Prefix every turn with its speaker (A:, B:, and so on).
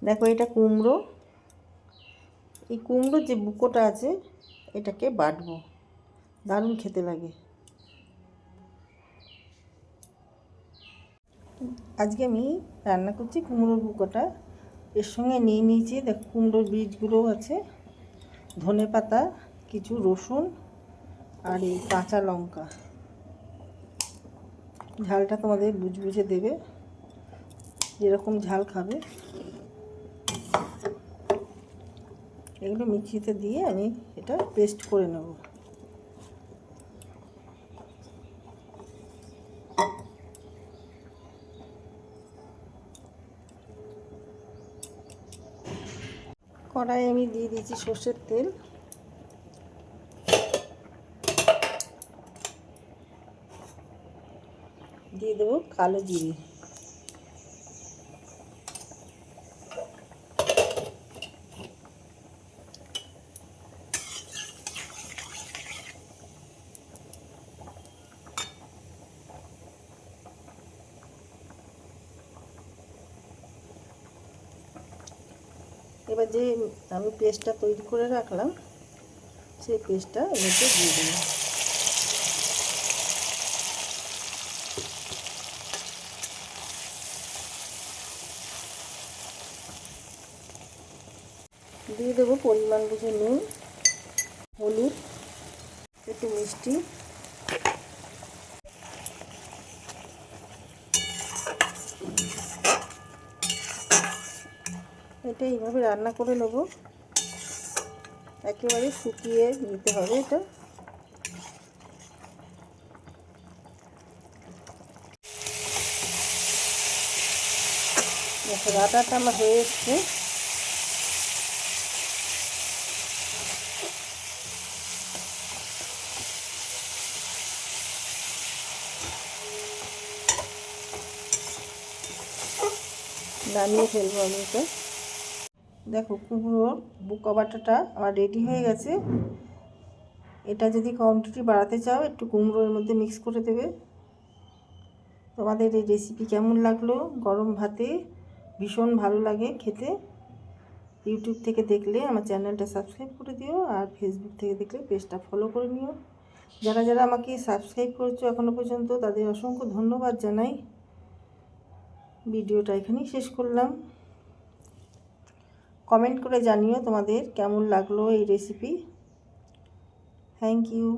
A: দেখো এটা কুমড়ো, এই কুমড়োর যে বুকোটা আছে এটাকে বাটবো, দারুণ খেতে লাগে। আজকে আমি রান্না করছি কুমড়োর বুকোটা। এর সঙ্গে নিয়ে নিয়েছি দেখো কুমড়োর বীজগুলোও আছে, ধনে পাতা, কিছু রসুন আর এই কাঁচা লঙ্কা। ঝালটা তোমাদের বুঝে দেবে, যেরকম ঝাল খাবে। এগুলো মিক্সিতে দিয়ে আমি এটা পেস্ট করে নেব। কড়াই আমি দিয়ে দিয়েছি সর্ষের তেল, দিয়ে দেবো কালো জিরে, এবার যে আমি পেস্টটা তৈরি করে রাখলাম সেই পেস্টটা এতে দিয়ে দেবো। দিয়ে দেবো পরিমাণ বুঝে নুন, হলুদ, একটু মিষ্টি, এটা এইভাবে রান্না করে নেব, একেবারে শুকিয়ে নিতে হবে এটা। রান্নাটা আমার হয়ে এসছে। নামিয়ে ফেলবো আমি এটা। দেখো কুমড়োর বুকা বাটাটা আমার রেডি হয়ে গেছে। এটা যদি কোয়ান্টিটি বাড়াতে চাও একটু কুমড়োর মধ্যে মিক্স করে দেবে। তোমাদের এই রেসিপি কেমন লাগলো? গরম ভাতে ভীষণ ভালো লাগে খেতে। ইউটিউব থেকে দেখলে আমার চ্যানেলটা সাবস্ক্রাইব করে দিও, আর ফেসবুক থেকে দেখলে পেজটা ফলো করে নিও। যারা যারা আমাকে সাবস্ক্রাইব করেছো এখনও পর্যন্ত তাদের অসংখ্য ধন্যবাদ জানাই। ভিডিওটা এখানেই শেষ করলাম। কমেন্ট করে জানিও তোমাদের কেমন লাগলো এই রেসিপি। Thank you.